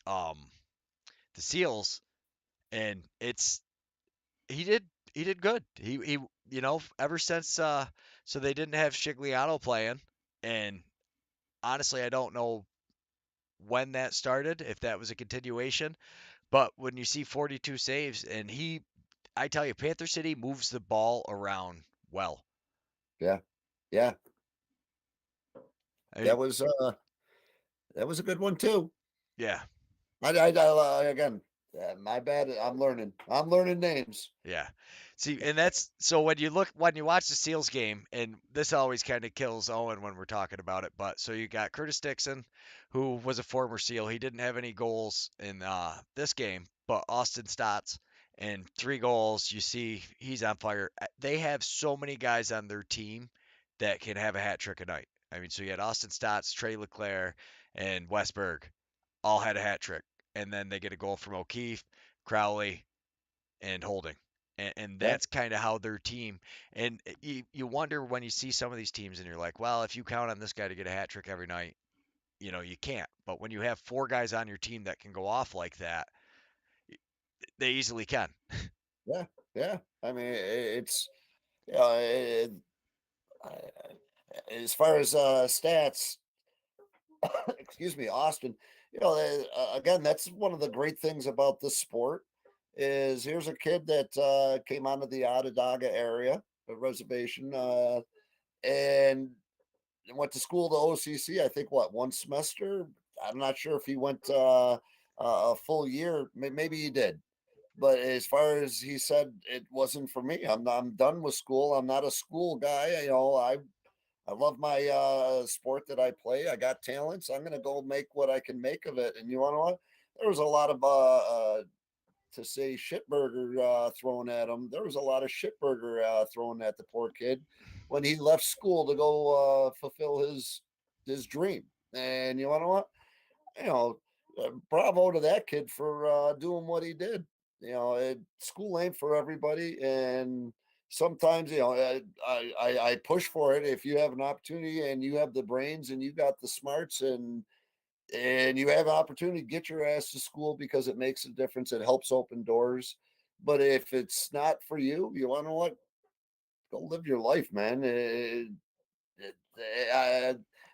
um, the Seals, and he did good. He ever since so they didn't have Shigliano playing, and honestly I don't know when that started, if that was a continuation, but when you see 42 saves and I tell you, Panther City moves the ball around well. Yeah, yeah. I, That was that was a good one too. yeah, Again, my bad. I'm learning names. Yeah. See, and that's so when you watch the Seals game, and this always kind of kills Owen when we're talking about it, but so you got Curtis Dixon, who was a former Seal. He didn't have any goals in this game, but Austin Stotts and 3 goals. You see, he's on fire. They have so many guys on their team that can have a hat trick a night. I mean, so you had Austin Stotts, Trey Leclaire, and Westberg all had a hat trick, and then they get a goal from O'Keefe, Crowley, and Holding. And Yeah, that's kind of how their team. And you wonder when you see some of these teams, and you're like, well, if you count on this guy to get a hat trick every night, you can't. But when you have 4 guys on your team that can go off like that, they easily can. yeah, yeah. I mean, as far as stats, excuse me, Austin. Again, that's one of the great things about this sport is here's a kid that came out of the Onondaga area, a reservation, and went to school to OCC. I think what, one semester. I'm not sure if he went a full year. Maybe he did. But as far as he said, it wasn't for me. I'm done with school. I'm not a school guy. I love my sport that I play. I got talents. I'm going to go make what I can make of it. And you want to know what? There was a lot of to say shitburger thrown at him. There was a lot of shitburger thrown at the poor kid. when he left school to go fulfill his dream. And you know what? You know, bravo to that kid for doing what he did. You know, school ain't for everybody, and sometimes I push for it. If you have an opportunity and you have the brains and you got the smarts and you have an opportunity, get your ass to school because it makes a difference. It helps open doors. But if it's not for you, you want to know what? Go live your life, man.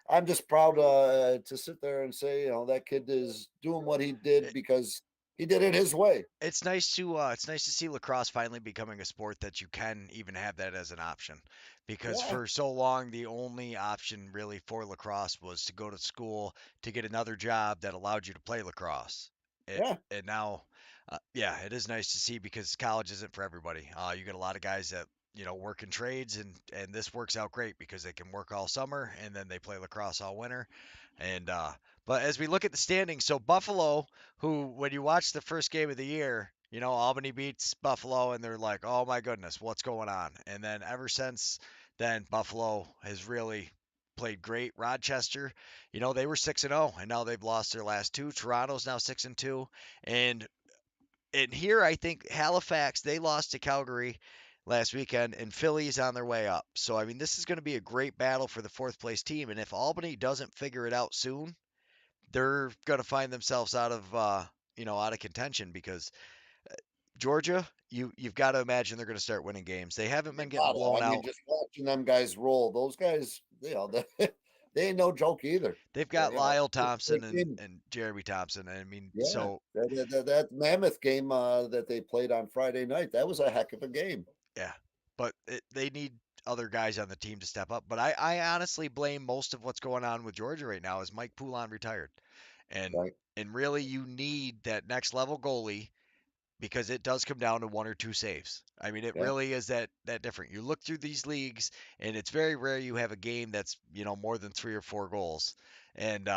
I'm just proud to sit there and say, that kid is doing what he did because he did it his way. It's nice to see lacrosse finally becoming a sport that you can even have that as an option, because Yeah, for so long the only option really for lacrosse was to go to school to get another job that allowed you to play lacrosse. yeah, And now, yeah, it is nice to see because college isn't for everybody. You get a lot of guys that work in trades, and this works out great because they can work all summer and then they play lacrosse all winter. And but as we look at the standings, so Buffalo, who, when you watch the first game of the year, Albany beats Buffalo and they're like, oh my goodness, what's going on? And then ever since then, Buffalo has really played great. Rochester, they were 6-0 and now they've lost their last two. Toronto's now 6-2. And here I think Halifax, they lost to Calgary last weekend, and Philly's on their way up. So I mean, this is going to be a great battle for the fourth place team. And if Albany doesn't figure it out soon, they're going to find themselves out of contention because Georgia, you've got to imagine they're going to start winning games. They haven't you been getting got it. blown I mean, out. just watching them guys roll, those guys, they ain't no joke either. They've got Lyle Thompson They and, came, Jeremy Thompson. I mean, yeah, so that Mammoth game that they played on Friday night, that was a heck of a game. yeah, but they need other guys on the team to step up. But I honestly blame most of what's going on with Georgia right now is Mike Poulon retired, and Right? really you need that next level goalie because it does come down to one or two saves. I mean, it Yeah. really is that different. You look through these leagues, and it's very rare you have a game that's more than 3 or 4 goals. And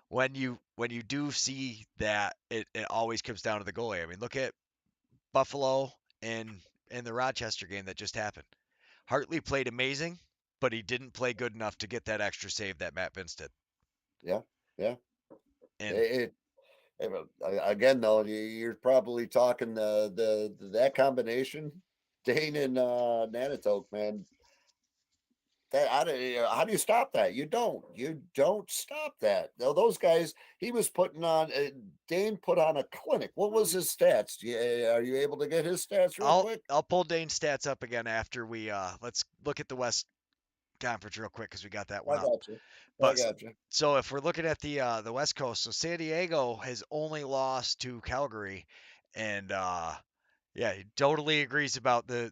when you do see that, it always comes down to the goalie. I mean, look at Buffalo and the Rochester game that just happened. Hartley played amazing, but he didn't play good enough to get that extra save that Matt Vince did. Yeah, yeah. And It, again, though, you're probably talking that combination, Dane and Nanatoke, man. That how do you stop that? You don't. You don't stop that. Though those guys, he was putting on. Dane put on a clinic. What was his stats? Are you able to get his stats real I'll quick? I'll pull Dane's stats up again after we let's look at the West Conference real quick because we got that one I up. got you. I But got you. so if we're looking at the West Coast, so San Diego has only lost to Calgary, and yeah, he totally agrees about the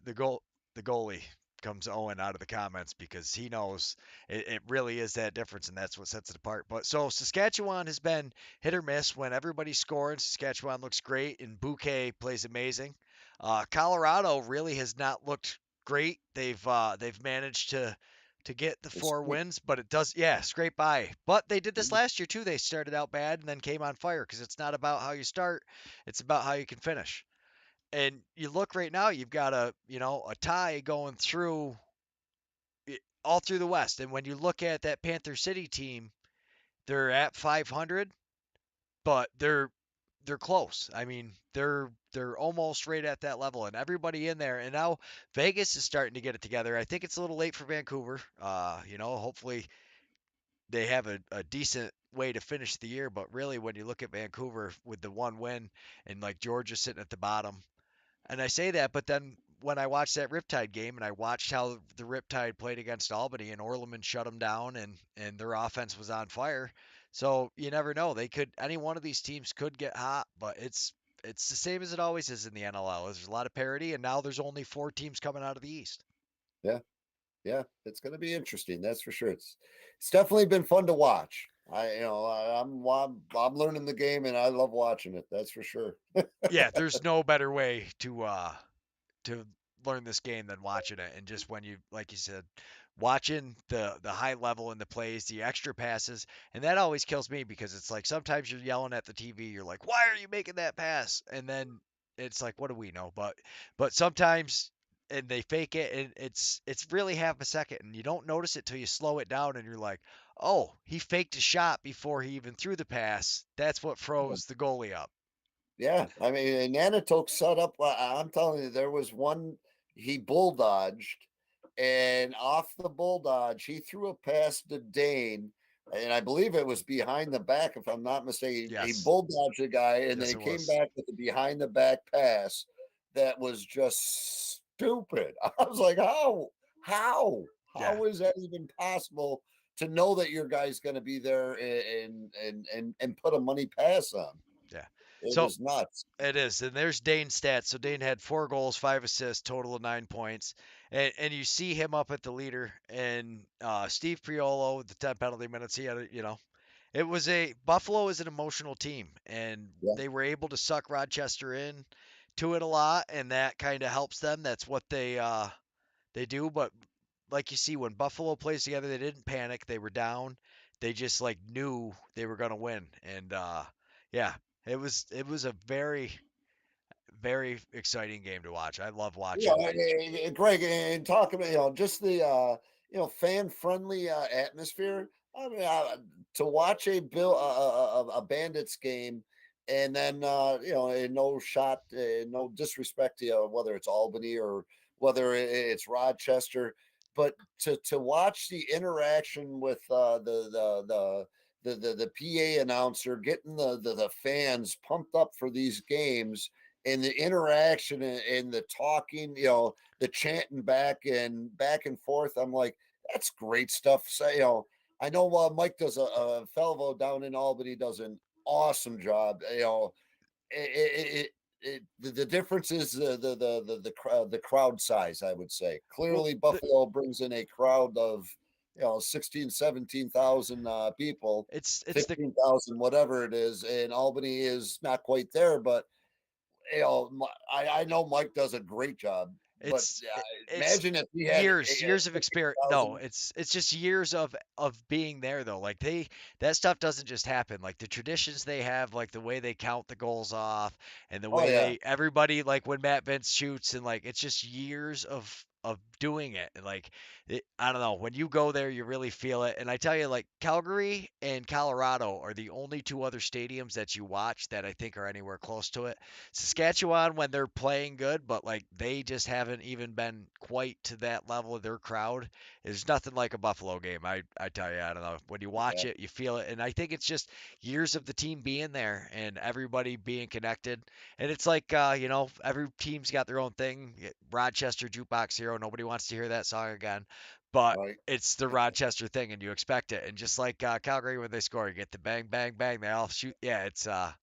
goalie comes Owen out of the comments because he knows it really is that difference and that's what sets it apart. But so Saskatchewan has been hit or miss. When everybody's scoring, Saskatchewan looks great and Bouquet plays amazing. Colorado really has not looked great. They've managed to get the It's 4 wins, but it does, yeah, scrape by. But they did this last year too. They started out bad and then came on fire because it's not about how you start, it's about how you can finish. And you look right now, you've got a tie going through all through the West. And when you look at that Panther City team, they're at 500, but they're close. I mean, they're almost right at that level, and everybody in there. And now Vegas is starting to get it together. I think it's a little late for Vancouver. Hopefully they have a decent way to finish the year. But really, when you look at Vancouver with the 1 win and like Georgia sitting at the bottom, and I say that, but then when I watched that Riptide game and I watched how the Riptide played against Albany and Orleman shut them down and their offense was on fire. So you never know. Any one of these teams could get hot, but it's the same as it always is in the NLL. There's a lot of parity, and now there's only 4 teams coming out of the East. yeah, yeah. It's going to be interesting. That's for sure. It's definitely been fun to watch. I'm learning the game and I love watching it. That's for sure. Yeah, there's no better way to learn this game than watching it. And just when you, like you said, watching the high level in the plays, the extra passes, and that always kills me because it's like sometimes you're yelling at the TV, you're like, why are you making that pass? And then it's like, what do we know? But sometimes and they fake it, and it's really half a second, and you don't notice it till you slow it down, and you're like, oh, he faked a shot before he even threw the pass. That's what froze the goalie up. Yeah, I mean, and Nanticoke set up. I'm telling you, there was one he bull dodged, and off the bull dodge, he threw a pass to Dane, and I believe it was behind the back, if I'm not mistaken. He Yes, bull dodged the guy, and then yes, he it came was. back with a behind the back pass that was just stupid. I was like, how, Yeah, how is that even possible to know that your guy's going to be there and put a money pass on? yeah. It So was nuts. it is, and there's Dane's stats. So Dane had 4 goals, 5 assists, total of 9 points, and you see him up at the leader. And Steve Priolo with the 10 penalty minutes, he had it was a Buffalo is an emotional team, and Yeah. they were able to suck Rochester in to it a lot, and that kind of helps them. That's what they do. But like you see, when Buffalo plays together, they didn't panic. They were down. They just like knew they were gonna win, and yeah, it was a very exciting game to watch. I love Yeah, watching. Greg, and talking about, just the, fan friendly atmosphere. I mean, to watch a Bandits game, and then, and no shot, no disrespect to, whether it's Albany or whether it's Rochester, but to watch the interaction with, the PA announcer, getting the fans pumped up for these games, and the interaction and the talking, the chanting back and forth. I'm like, that's great stuff. So, I know, Mike does a fellow down in Albany does an awesome job. The difference is the crowd size. I would say Well, clearly Buffalo brings in a crowd of 16, 17,000 people, it's the 15,000, whatever it is, and Albany is not quite there, but I know Mike does a great job, but it's imagine if he had years of experience. No, 50,000. it's just years of being there though. Like that stuff doesn't just happen. Like the traditions they have, like the way they count the goals off, and the Oh way yeah, they everybody like when Matt Vince shoots, and like it's just years of doing it. And like I don't know, when you go there, you really feel it. And I tell you, like Calgary and Colorado are the only two other stadiums that you watch that I think are anywhere close to it. Saskatchewan when they're playing good, but like they just haven't even been quite to that level of their crowd. There's nothing like a Buffalo game. I tell you, I don't know. When you watch yeah, it, you feel it, and I think it's just years of the team being there and everybody being connected. And it's like every team's got their own thing. Rochester Jukebox Hero. Nobody wants to hear that song again, but right. it's the Rochester thing, and you expect it. And just like Calgary when they score, you get the bang, bang, bang. They all shoot. Yeah, it's Bang,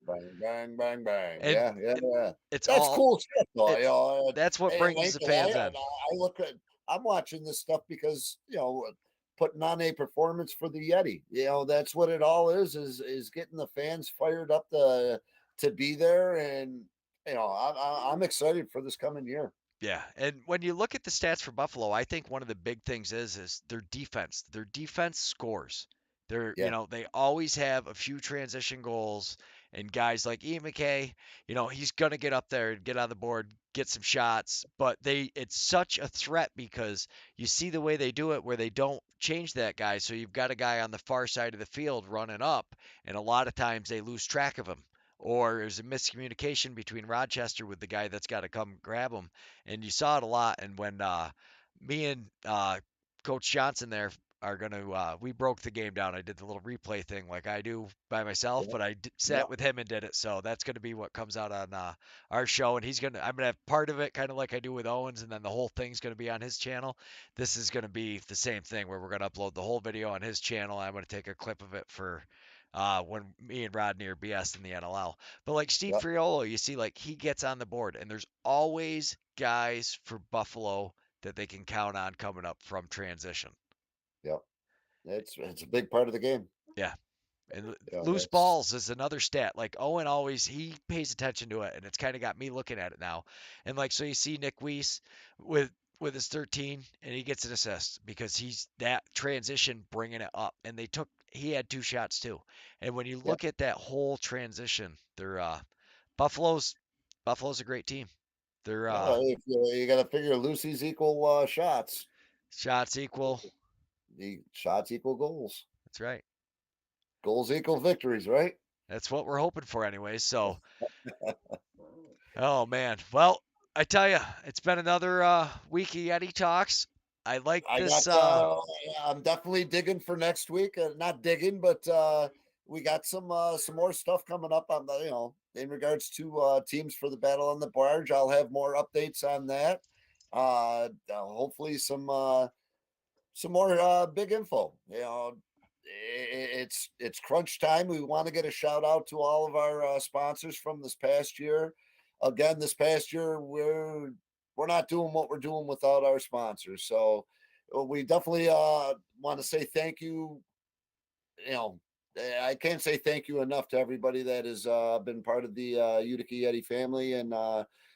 bang, bang, bang. and Yeah, yeah, it, yeah. it's That's all cool stuff, though. it that's what And brings like, the and fans in. I look at, I'm watching this stuff because putting on a performance for the Yeti. That's what it all is getting the fans fired up to be there, and I'm excited for this coming year. Yeah, and when you look at the stats for Buffalo, I think one of the big things is their defense. Their defense scores. Yeah, They always have a few transition goals, and guys like Ian McKay, he's gonna get up there and get on the board, get some shots. But it's such a threat because you see the way they do it, where they don't change that guy. So you've got a guy on the far side of the field running up, and a lot of times they lose track of him, or there's a miscommunication between Rochester with the guy that's got to come grab him, and you saw it a lot. And when me and Coach Johnson there are going to, we broke the game down. I did the little replay thing like I do by myself, yeah, but yeah, sat with him and did it. So that's going to be what comes out on our show. And I'm going to have part of it kind of like I do with Owens, and then the whole thing's going to be on his channel. This is going to be the same thing where we're going to upload the whole video on his channel. I'm going to take a clip of it for when me and Rodney are BS in the NLL. But like Steve yeah, Friolo, you see, like he gets on the board, and there's always guys for Buffalo that they can count on coming up from transition. yeah. It's a big part of the game. Yeah. And loose That's balls is another stat. Like Owen always he pays attention to it, and it's kind of got me looking at it now. And like so, you see Nick Weiss with his 13, and he gets an assist because he's that transition bringing it up. And he had 2 shots too. And when you yeah, look at that whole transition, they're Buffalo's Buffalo's a great team. They're If you got to figure Lucy's equal shots. shots equal. The shots equal goals. That's right. Goals equal victories, right? That's what we're hoping for, anyways. So, oh man. Well, I tell you, it's been another week of Yeti Talks. I like I got. this. I'm definitely digging for next week. Not digging, but we got some more stuff coming up on the in regards to teams for the battle on the barge. I'll have more updates on that. Hopefully some more big info. It's crunch time. We want to get a shout out to all of our sponsors from this past year. Again, this past year we're not doing what we're doing without our sponsors. So we definitely want to say thank you. You know, I can't say thank you enough to everybody that has been part of the Utica Yeti family. And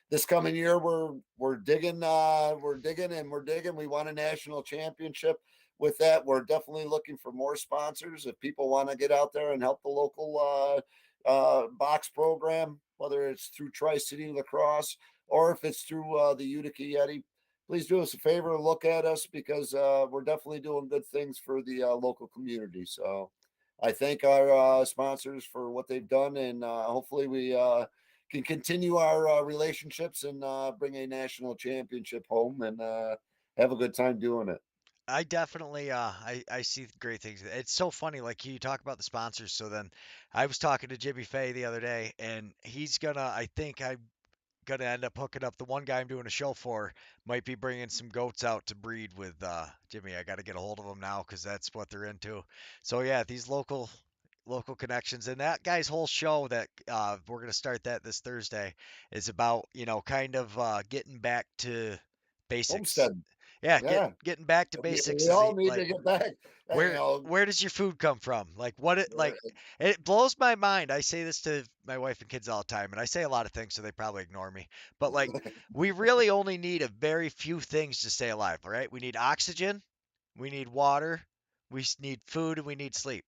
this coming year, we're digging, and we're digging. We want a national championship. With that, we're definitely looking for more sponsors. If people want to get out there and help the local box program, whether it's through Tri City Lacrosse or if it's through the Utica Yeti, please do us a favor and look at us because we're definitely doing good things for the local community. So I thank our sponsors for what they've done, and hopefully we can continue our relationships and bring a national championship home and have a good time doing it. I definitely I see great things. It's so funny, like you talk about the sponsors. So then, I was talking to Jimmy Fay the other day, and he's gonna. I think I'm gonna end up hooking up the one guy I'm doing a show for. Might be bringing some goats out to breed with Jimmy. I got to get a hold of them now because that's what they're into. So yeah, these local connections, and that guy's whole show that we're gonna start that this Thursday is about kind of getting back to basics. Homestead, Yeah, yeah, getting back to basics we is all need to like get back. where where does your food come from? Like what it like it blows my mind. I say this to my wife and kids all the time, and I say a lot of things so they probably ignore me. But like we really only need a very few things to stay alive, all right? We need oxygen, we need water, need food, and we need sleep.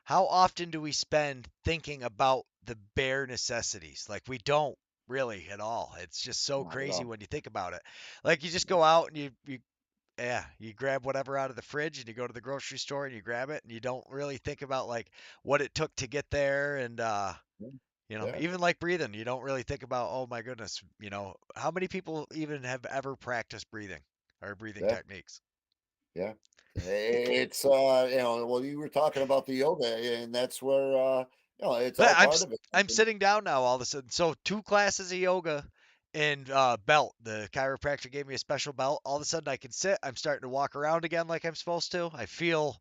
How often do we spend thinking about the bare necessities? Like we don't really at all. It's just so not at crazy all. when you think about it. Like you just go out and you yeah, you grab whatever out of the fridge and you go to the grocery store and you grab it and you don't really think about like what it took to get there and Yeah, even like breathing, you don't really think about, oh my goodness, how many people even have ever practiced breathing or breathing yeah. techniques? Yeah. It's well, you were talking about the yoga, and that's where it's But all part of it. I'm sitting down now all of a sudden. So two classes of yoga and belt. The chiropractor gave me a special belt. All of a sudden I can sit. I'm starting to walk around again like I'm supposed to. I feel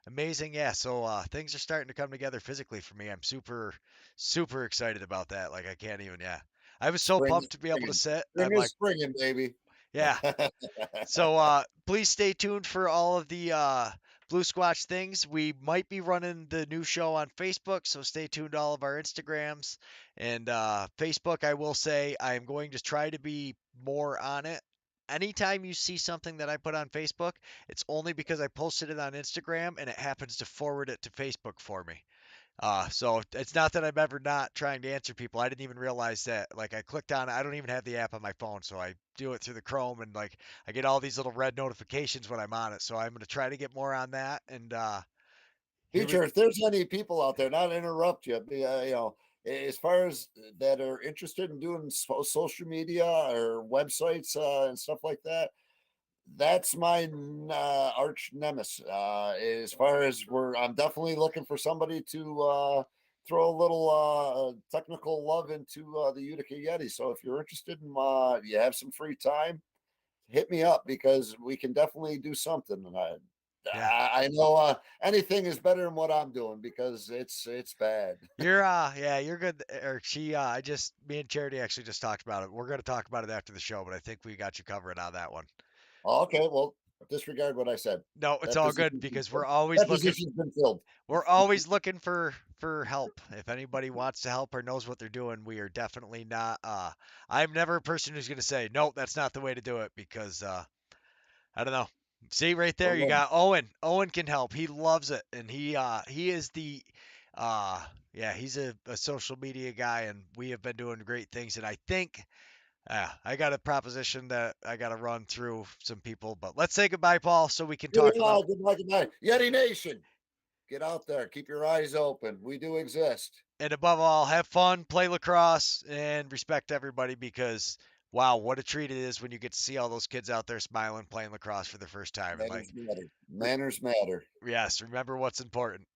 amazing. Yeah. So things are starting to come together physically for me. I'm super excited about that. Like I can't even. Yeah. I was so Spring is pumped to be able to springing. sit. Spring I'm is like, springing, baby. yeah. So please stay tuned for all of the Blue Squatch things. We might be running the new show on Facebook, so stay tuned to all of our Instagrams and Facebook. I will say I am going to try to be more on it. Anytime you see something that I put on Facebook, it's only because I posted it on Instagram and it happens to forward it to Facebook for me. So it's not that I'm ever not trying to answer people. I didn't even realize that. Like I clicked on it. I don't even have the app on my phone, so I do it through the Chrome, and like I get all these little red notifications when I'm on it. So I'm gonna try to get more on that. And here we, Teacher, if there's any people out there, not to interrupt you, as far as that are interested in doing social media or websites and stuff like that, that's my arch nemesis. As far as I'm definitely looking for somebody to throw a little technical love into the Utica Yeti. So if you're interested in, you have some free time, hit me up because we can definitely do something. And yeah, I know anything is better than what I'm doing because it's bad. yeah, you're good. Or she, I just me and Charity actually just talked about it. We're gonna talk about it after the show, but I think we got you covered on that one. Okay, well, disregard what I said. No, it's That all good position's been because filled. That position's been filled. we're always looking for help. If anybody wants to help or knows what they're doing, we are definitely not I'm never a person who's going to say, "No, that's not the way to do it," because I don't know. See right there, We're you learning. got Owen. Owen can help. He loves it and he is the uh yeah, he's a social media guy and we have been doing great things and I think Yeah, I got a proposition that I got to run through some people, but let's say goodbye, Paul, so we can Good talk night, about, good night, good night. Yeti Nation, get out there. Keep your eyes open. We do exist. and above all, have fun, play lacrosse, and respect everybody because, wow, what a treat it is when you get to see all those kids out there smiling, playing lacrosse for the first time. And like, Manners matter. Manners matter. yes, remember what's important.